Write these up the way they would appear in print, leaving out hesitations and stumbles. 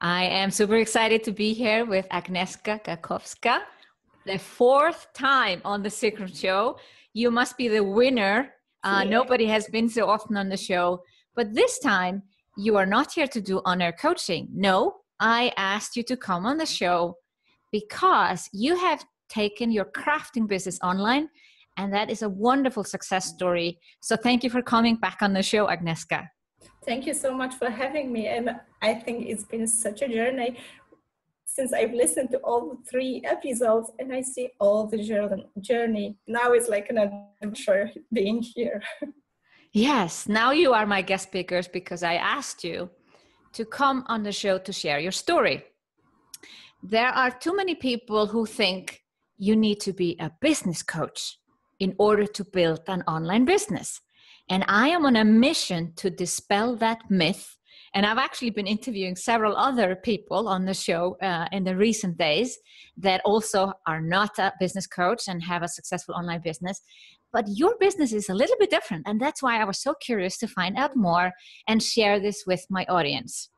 I am super excited to be here with Agnieszka Gaczkowska, the fourth time on the Sigrun show. You must be the winner. Nobody has been so often on the show, but this time you are not here to do on-air coaching. No, I asked you to come on the show because you have taken your crafting business online, and that is a wonderful success story. So thank you for coming back on the show, Agnieszka. Thank you so much for having me. And I think it's been such a journey since I've listened to all 3 episodes and I see all the journey. Now it's like an adventure being here. Yes, now you are my guest speakers because I asked you to come on the show to share your story. There are too many people who think you need to be a business coach in order to build an online business. And I am on a mission to dispel that myth. And I've actually been interviewing several other people on the show in the recent days that also are not a business coach and have a successful online business. But your business is a little bit different. And that's why I was so curious to find out more and share this with my audience.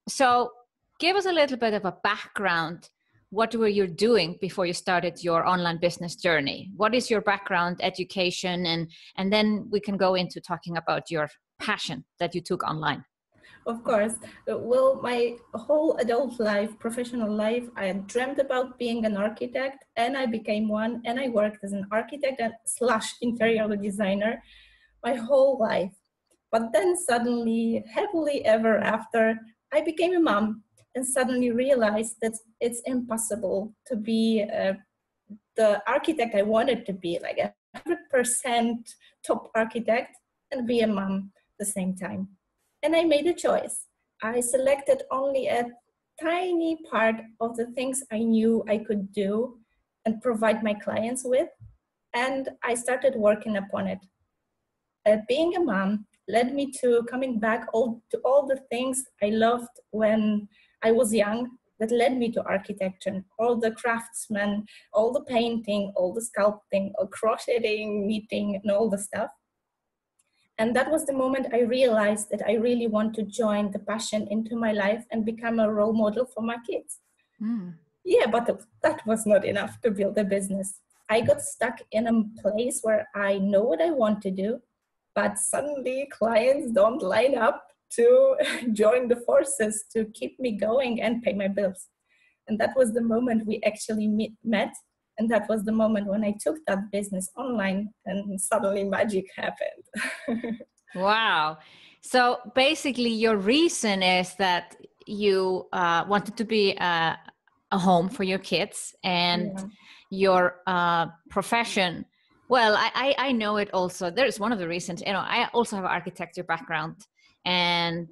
So give us a little bit of a background. What were you doing before you started your online business journey? What is your background, education, and then we can go into talking about your passion that you took online. Of course. Well, my whole adult life, professional life, I had dreamt about being an architect, and I became one, and I worked as an architect / interior designer my whole life. But then suddenly, happily ever after, I became a mom. And suddenly realized that it's impossible to be the architect I wanted to be, like 100% top architect, and be a mom at the same time. And I made a choice. I selected only a tiny part of the things I knew I could do and provide my clients with, and I started working upon it. Being a mom led me to coming back to all the things I loved when I was young, that led me to architecture, all the craftsmen, all the painting, all the sculpting, all crocheting, knitting, and all the stuff. And that was the moment I realized that I really want to join the passion into my life and become a role model for my kids. Yeah, but that was not enough to build a business. I got stuck in a place where I know what I want to do, but suddenly clients don't line up to join the forces to keep me going and pay my bills. And that was the moment we actually met. And that was the moment when I took that business online and suddenly magic happened. Wow. So basically your reason is that you wanted to be a home for your kids, and your profession. Well, I know it also. There's one of the reasons, I also have an architecture background. And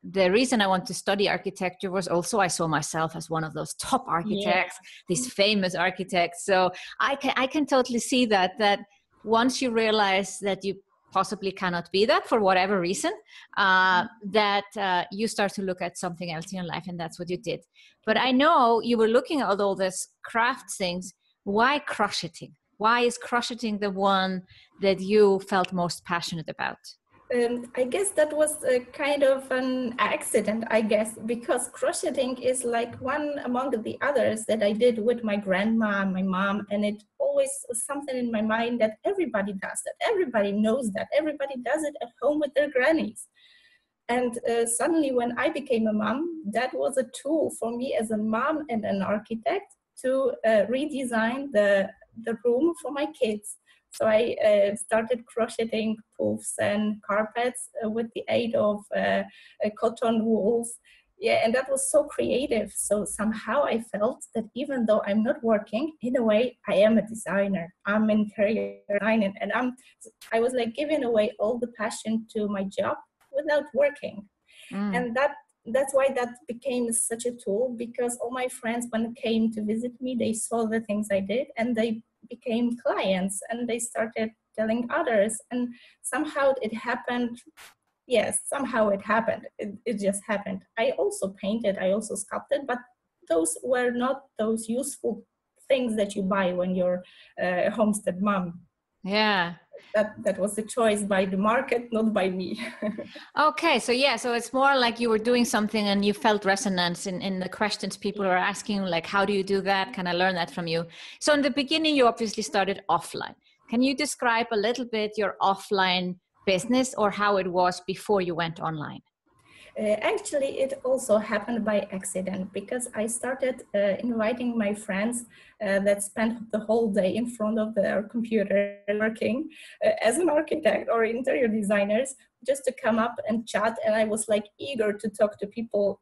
the reason I want to study architecture was also I saw myself as one of those top architects, these famous architects. So I can totally see that once you realize that you possibly cannot be that for whatever reason, that you start to look at something else in your life, and that's what you did. But I know you were looking at all this craft things. Why crocheting? Why is crocheting the one that you felt most passionate about? I guess that was a kind of an accident, because crocheting is like one among the others that I did with my grandma and my mom. And it always was something in my mind that everybody does that. Everybody knows that. Everybody does it at home with their grannies. And suddenly when I became a mom, that was a tool for me as a mom and an architect to redesign the room for my kids. So I started crocheting poofs and carpets with the aid of cotton wools. Yeah, and that was so creative. So somehow I felt that even though I'm not working, in a way, I am a designer. I'm interior designer, and I was like giving away all the passion to my job without working. And that's why that became such a tool, because all my friends, when they came to visit me, they saw the things I did and they became clients and they started telling others, and somehow it happened. Yes, somehow it happened. It just happened. I also painted, I also sculpted, but those were not those useful things that you buy when you're a homestead mom. Yeah. That was the choice by the market, not by me. Okay, so yeah, so it's more like you were doing something and you felt resonance in the questions people were asking, like, how do you do that? Can I learn that from you? So in the beginning, you obviously started offline. Can you describe a little bit your offline business or how it was before you went online? Actually, it also happened by accident because I started inviting my friends that spent the whole day in front of their computer working as an architect or interior designers just to come up and chat. And I was like eager to talk to people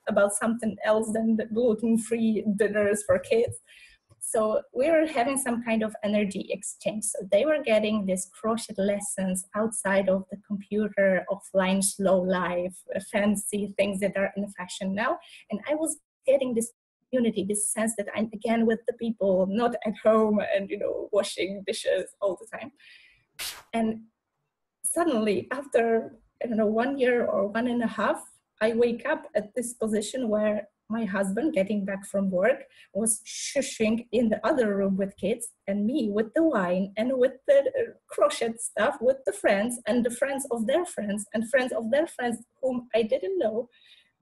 about something else than the gluten-free dinners for kids. So we were having some kind of energy exchange. So they were getting these crochet lessons outside of the computer, offline, slow life, fancy things that are in fashion now. And I was getting this community, this sense that I'm again with the people, not at home and, washing dishes all the time. And suddenly after, 1 year or 1.5, I wake up at this position where my husband, getting back from work, was shushing in the other room with kids, and me with the wine and with the crochet stuff with the friends and the friends of their friends and friends of their friends whom I didn't know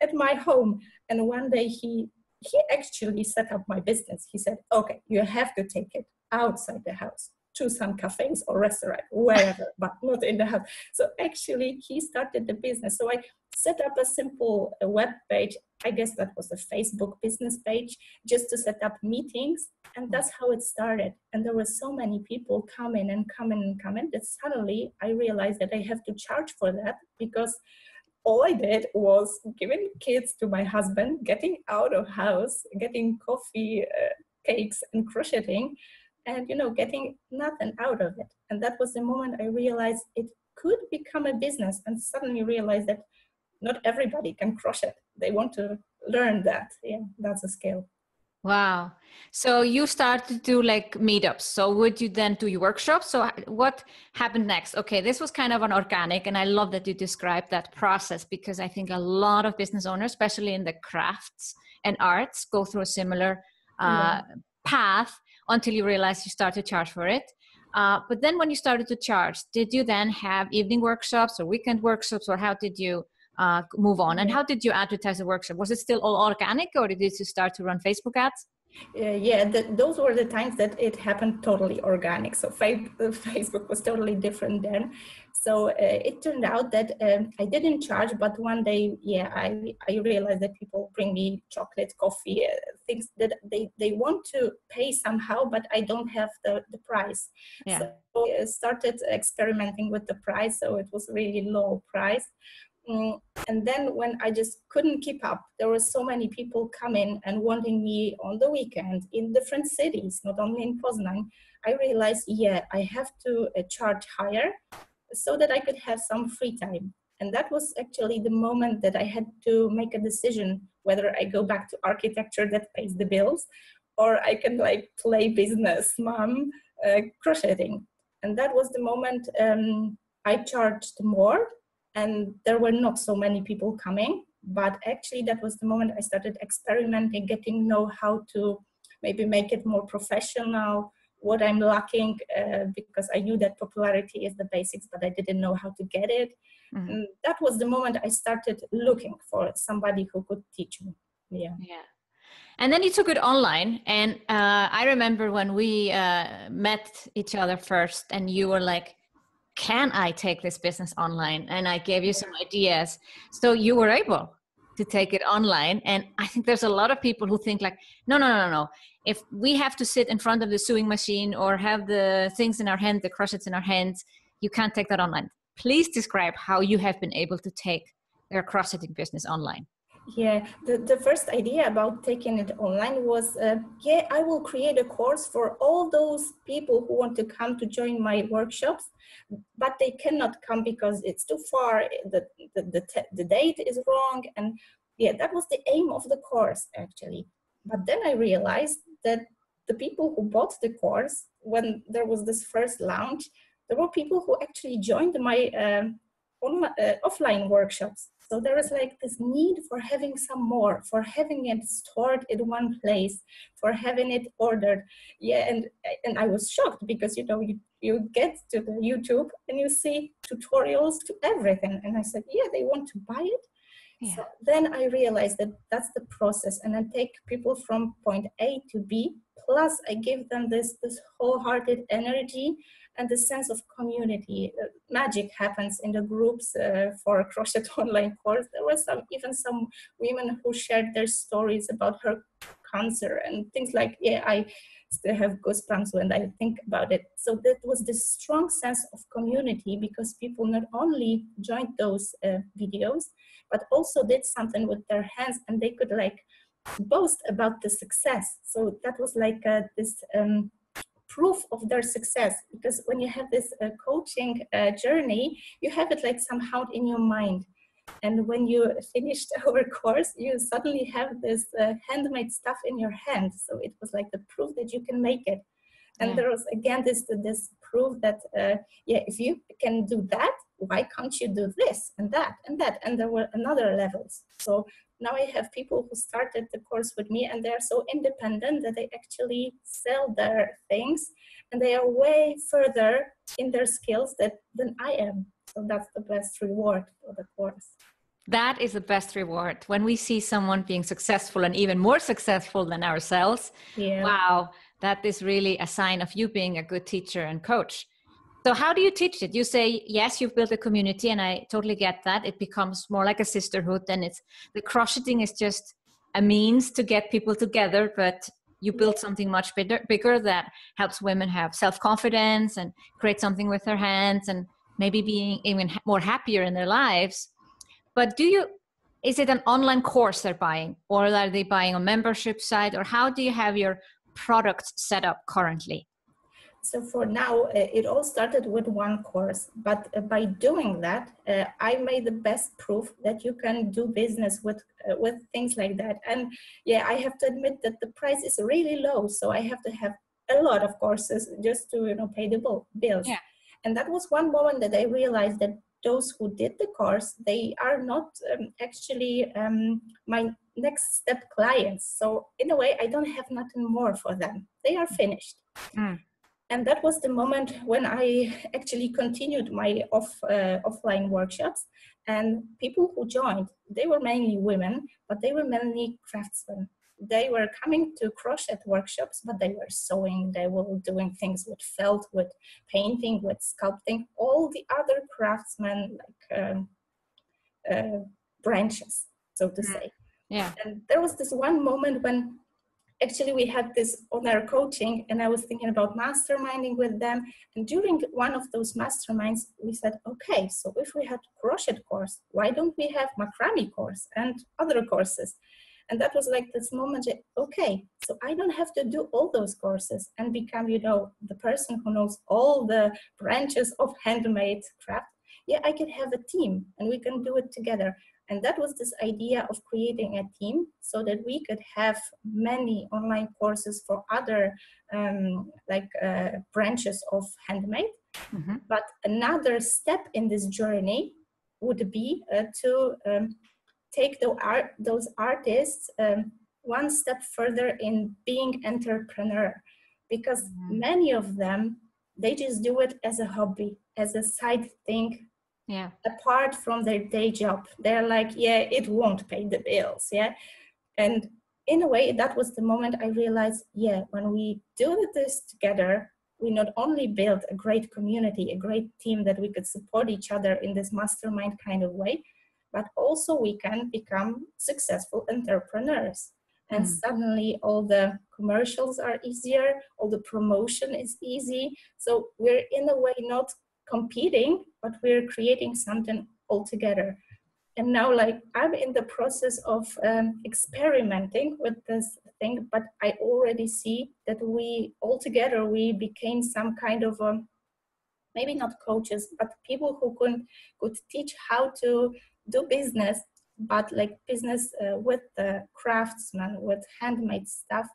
at my home. And one day he actually set up my business. He said, okay, you have to take it outside the house to some cafes or restaurant, wherever, but not in the house. So actually he started the business. So I set up a simple web page. I guess that was a Facebook business page, just to set up meetings. And that's how it started. And there were so many people coming that suddenly I realized that I have to charge for that, because all I did was giving kids to my husband, getting out of house, getting coffee, cakes and crocheting, and getting nothing out of it. And that was the moment I realized it could become a business, and suddenly realized that not everybody can crochet. They want to learn that. Yeah, that's a skill. Wow. So you started to do like meetups. So would you then do your workshops? So what happened next? Okay, this was kind of an organic, and I love that you described that process, because I think a lot of business owners, especially in the crafts and arts, go through a similar path until you realize you start to charge for it. But then when you started to charge, did you then have evening workshops or weekend workshops, or how did you move on? And how did you advertise the workshop? Was it still all organic, or did you start to run Facebook ads? Those were the times that it happened totally organic. So Facebook was totally different then. So it turned out that I didn't charge, but one day, I realized that people bring me chocolate, coffee, things that they want to pay somehow, but I don't have the price. Yeah. So I started experimenting with the price. So it was really low price. And then when I just couldn't keep up, there were so many people coming and wanting me on the weekend in different cities, not only in Poznan. I realized, I have to charge higher so that I could have some free time. And that was actually the moment that I had to make a decision whether I go back to architecture that pays the bills, or I can play business mom crocheting. And that was the moment I charged more. And there were not so many people coming, but actually that was the moment I started experimenting, getting know how to maybe make it more professional, what I'm lacking, because I knew that popularity is the basics, but I didn't know how to get it. Mm-hmm. And that was the moment I started looking for somebody who could teach me. Yeah. And then you took it online. And I remember when we met each other first, and you were like, can I take this business online? And I gave you some ideas. So you were able to take it online. And I think there's a lot of people who think like, no. If we have to sit in front of the sewing machine or have the things in our hand, the crochets in our hands, you can't take that online. Please describe how you have been able to take your crocheting business online. Yeah, the first idea about taking it online was, I will create a course for all those people who want to come to join my workshops, but they cannot come because it's too far, the date is wrong. And that was the aim of the course actually. But then I realized that the people who bought the course, when there was this first launch, there were people who actually joined my offline workshops. So there was like this need for having some more, for having it stored in one place, for having it ordered. Yeah, and I was shocked because, you know, you get to the YouTube and you see tutorials to everything. And I said, yeah, they want to buy it. Yeah. So then I realized that that's the process, and I take people from point A to B, plus I give them this wholehearted energy and the sense of community. Magic happens in the groups for a crochet online course. There were even some women who shared their stories about her cancer and things like, yeah, I still have goosebumps when I think about it. So that was this strong sense of community, because people not only joined those videos, but also did something with their hands, and they could like boast about the success. So that was like this proof of their success, because when you have this coaching journey, you have it like somehow in your mind. And when you finished our course, you suddenly have this handmade stuff in your hand. So it was like the proof that you can make it. And Yeah. there was again this proof that, yeah, if you can do that, why can't you do this and that and that? And there were another levels. So now I have people who started the course with me, and they're so independent that they actually sell their things, and they are way further in their skills than I am. So that's the best reward for the course. That is the best reward. When we see someone being successful and even more successful than ourselves, Yeah. wow, that is really a sign of you being a good teacher and coach. So how do you teach it? You say, yes, you've built a community, and I totally get that. It becomes more like a sisterhood, and it's the crocheting is just a means to get people together, but you build something much bigger that helps women have self-confidence and create something with their hands and maybe being even more happier in their lives. But is it an online course they're buying, or are they buying a membership site, or how do you have your products set up currently? So for now, it all started with one course, but by doing that, I made the best proof that you can do business with things like that. And yeah, I have to admit that the price is really low, so I have to have a lot of courses just to, you know, pay the bills. Yeah. And that was one moment that I realized that those who did the course, they are not actually my next step clients. So in a way, I don't have nothing more for them. They are finished. Mm. And that was the moment when I actually continued my offline workshops, and people who joined, they were mainly women, but they were mainly craftsmen. They were coming to crochet workshops, but they were sewing, they were doing things with felt, with painting, with sculpting, all the other craftsmen, like branches, so to say. Yeah. And there was this one moment when actually we had this on our coaching, and I was thinking about masterminding with them. And during one of those masterminds, we said, okay, so if we had crochet course, why don't we have macrame course and other courses? And that was like this moment, okay, so I don't have to do all those courses and become, you know, the person who knows all the branches of handmade craft. Yeah, I can have a team and we can do it together. And that was this idea of creating a team so that we could have many online courses for other branches of handmade. Mm-hmm. But another step in this journey would be to take those artists one step further in being entrepreneur, because many of them, they just do it as a hobby, as a side thing. Yeah. Apart from their day job. They're like, yeah, it won't pay the bills. Yeah. And in a way, that was the moment I realized, yeah, when we do this together, we not only build a great community, a great team that we could support each other in this mastermind kind of way, but also we can become successful entrepreneurs. And suddenly all the commercials are easier, all the promotion is easy. So we're in a way not competing, but we're creating something all together. And now, like, I'm in the process of experimenting with this thing, but I already see that we all together, we became some kind of maybe not coaches, but people who could teach how to do business, but like business with the craftsmen, with handmade stuff,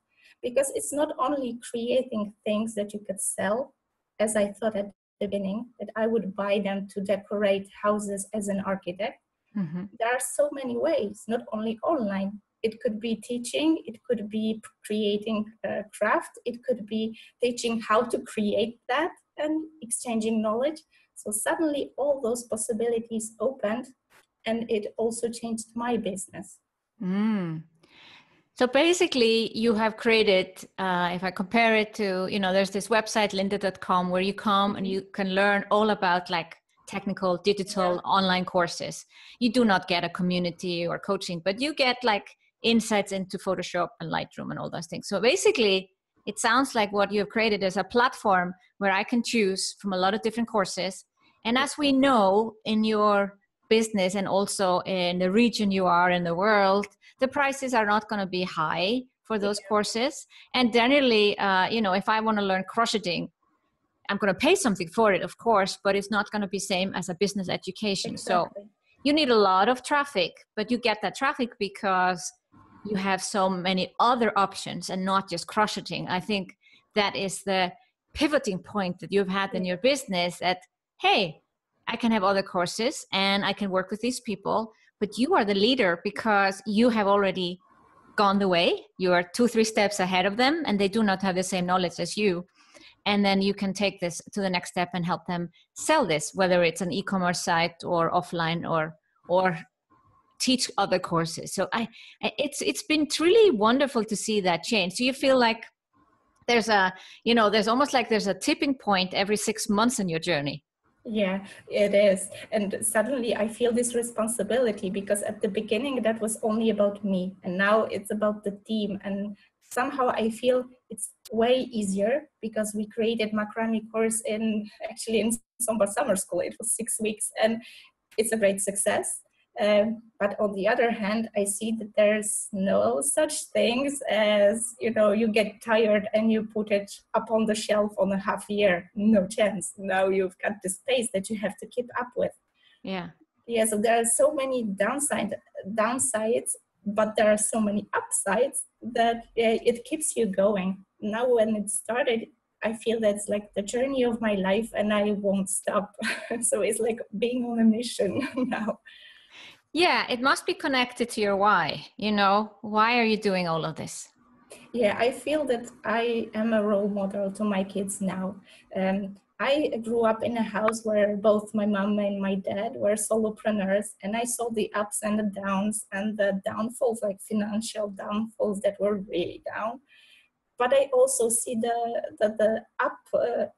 because it's not only creating things that you could sell, as I thought at the beginning, that I would buy them to decorate houses as an architect. There are so many ways, not only online. It could be teaching, it could be creating a craft, it could be teaching how to create that and exchanging knowledge. So suddenly all those possibilities opened, and it also changed my business. So basically you have created, if I compare it to, there's this website, linda.com, where you come and you can learn all about like technical, digital, online courses. You do not get a community or coaching, but you get like insights into Photoshop and Lightroom and all those things. So basically it sounds like what you've created is a platform where I can choose from a lot of different courses. And as we know in your business and also in the region you are in the world, the prices are not going to be high for those courses. And generally, if I want to learn crocheting, I'm going to pay something for it, of course, but it's not going to be same as a business education. Exactly. So you need a lot of traffic, but you get that traffic because you have so many other options and not just crocheting. I think that is the pivoting point that you've had in your business, that, hey, I can have other courses and I can work with these people, but you are the leader because you have already gone the way. You are 2-3 steps ahead of them and they do not have the same knowledge as you. And then you can take this to the next step and help them sell this, whether it's an e-commerce site or offline or teach other courses. So it's been really wonderful to see that change. Do you feel like there's almost like there's a tipping point every 6 months in your journey? Yeah, it is. And suddenly I feel this responsibility, because at the beginning that was only about me, and now it's about the team. And somehow I feel it's way easier because we created macrame course in SOMBA summer school. It was 6 weeks and it's a great success. But on the other hand, I see that there's no such things as, you get tired and you put it up on the shelf on a half year. No chance. Now you've got the space that you have to keep up with. Yeah. Yeah, so there are so many downsides, but there are so many upsides that it keeps you going. Now when it started, I feel that's like the journey of my life and I won't stop. So it's like being on a mission now. Yeah, it must be connected to your why. Why are you doing all of this? Yeah, I feel that I am a role model to my kids now. I grew up in a house where both my mom and my dad were solopreneurs, and I saw the ups and the downs and the downfalls, like financial downfalls that were really down. But I also see the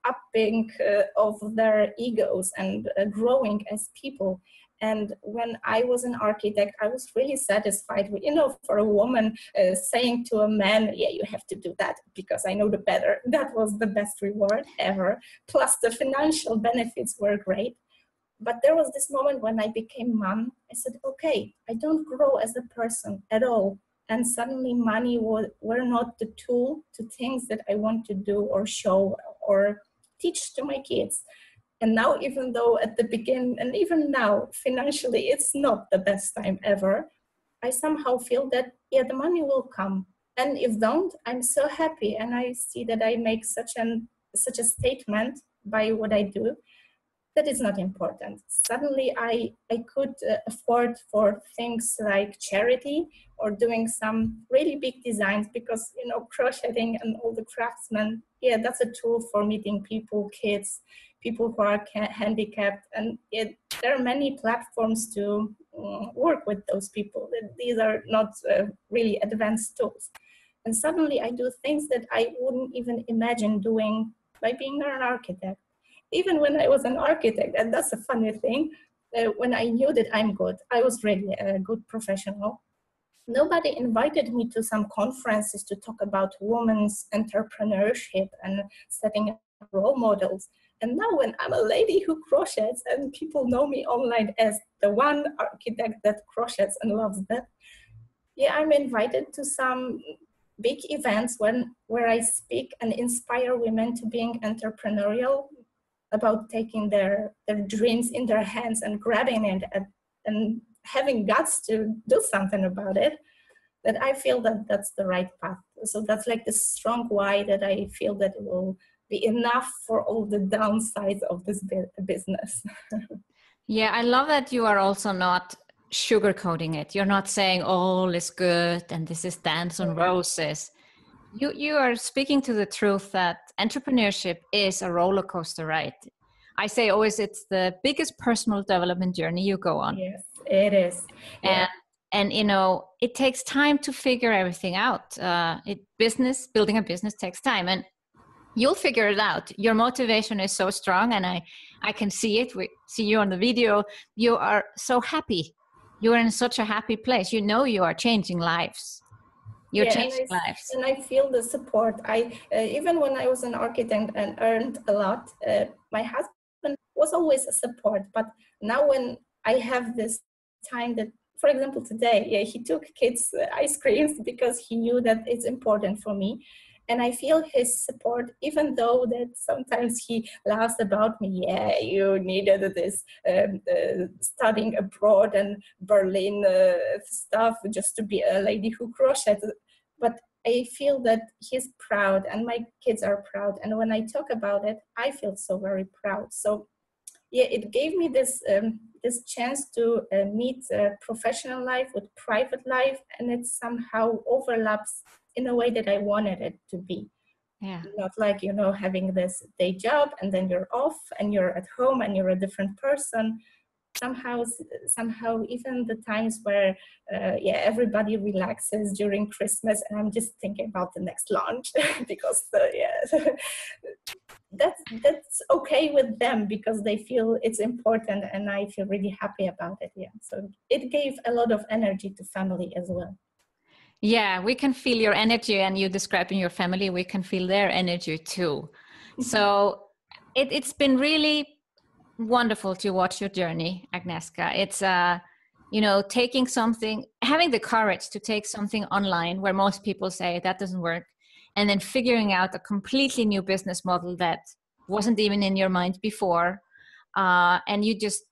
upping of their egos and growing as people. And when I was an architect, I was really satisfied with, for a woman saying to a man, yeah, you have to do that because I know the better. That was the best reward ever. Plus the financial benefits were great. But there was this moment when I became mom. I said, okay, I don't grow as a person at all. And suddenly money were not the tool to things that I want to do or show or teach to my kids. And now, even though at the beginning, and even now, financially, it's not the best time ever, I somehow feel that, yeah, the money will come. And if don't, I'm so happy. And I see that I make such a statement by what I do, that is not important. Suddenly I could afford for things like charity or doing some really big designs because, crocheting and all the craftsmen, yeah, that's a tool for meeting people, kids, people who are handicapped. And there are many platforms to work with those people. These are not really advanced tools. And suddenly I do things that I wouldn't even imagine doing by being an architect. Even when I was an architect, and that's a funny thing, when I knew that I'm good, I was really a good professional. Nobody invited me to some conferences to talk about women's entrepreneurship and setting up role models. And now when I'm a lady who crochets and people know me online as the one architect that crochets and loves that, yeah, I'm invited to some big events where I speak and inspire women to being entrepreneurial, about taking their dreams in their hands and grabbing it and having guts to do something about it, that I feel that that's the right path. So that's like the strong why that I feel that it will be enough for all the downsides of this business. Yeah, I love that you are also not sugarcoating it. You're not saying all is good and this is dance on roses. You are speaking to the truth that entrepreneurship is a roller coaster ride. I say always it's the biggest personal development journey you go on. Yes, it is. Yeah. And you know, it takes time to figure everything out. Building a business takes time, and you'll figure it out. Your motivation is so strong, and I can see it. We see you on the video. You are so happy. You are in such a happy place. You know you are changing lives. You're changing lives. And I feel the support. Even when I was an architect and earned a lot, my husband was always a support. But now when I have this time that, for example, today, he took kids ice creams because he knew that it's important for me. And I feel his support, even though that sometimes he laughs about me. Yeah, you needed this studying abroad and Berlin stuff just to be a lady who crocheted. But I feel that he's proud and my kids are proud. And when I talk about it, I feel so very proud. So yeah, it gave me this this chance to meet professional life with private life, and it somehow overlaps in a way that I wanted it to be. Yeah. Not like, you know, having this day job and then you're off and you're at home and you're a different person. Somehow even the times where everybody relaxes during Christmas and I'm just thinking about the next lunch because that's okay with them because they feel it's important and I feel really happy about it. Yeah, so it gave a lot of energy to family as well. Yeah, we can feel your energy, and you describing your family, we can feel their energy too. So it's been really wonderful to watch your journey, Agnieszka. It's taking something, having the courage to take something online where most people say that doesn't work, and then figuring out a completely new business model that wasn't even in your mind before, and you just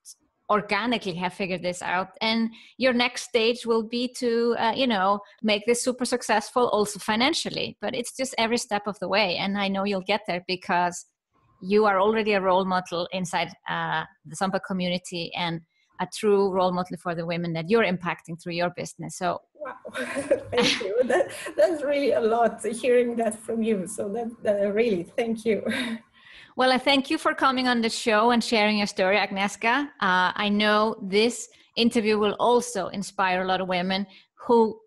organically have figured this out. And your next stage will be to make this super successful also financially, but it's just every step of the way. And I know you'll get there because you are already a role model inside the SOMBA community and a true role model for the women that you're impacting through your business. So wow. Thank you. That's really a lot hearing that from you. So that really, thank you. Well, I thank you for coming on the show and sharing your story, Agnieszka. I know this interview will also inspire a lot of women who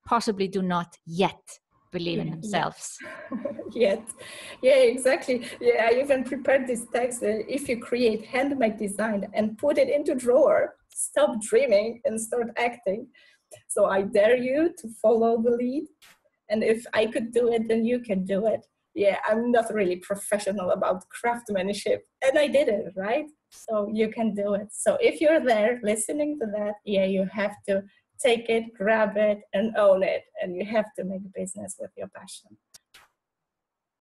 possibly do not yet believe in themselves. Yet. Yeah, exactly. Yeah, I even prepared this text. If you create handmade design and put it into drawer, stop dreaming and start acting. So I dare you to follow the lead. And if I could do it, then you can do it. Yeah, I'm not really professional about craftsmanship, and I did it, right? So you can do it. So if you're there listening to that, you have to take it, grab it, and own it. And you have to make business with your passion.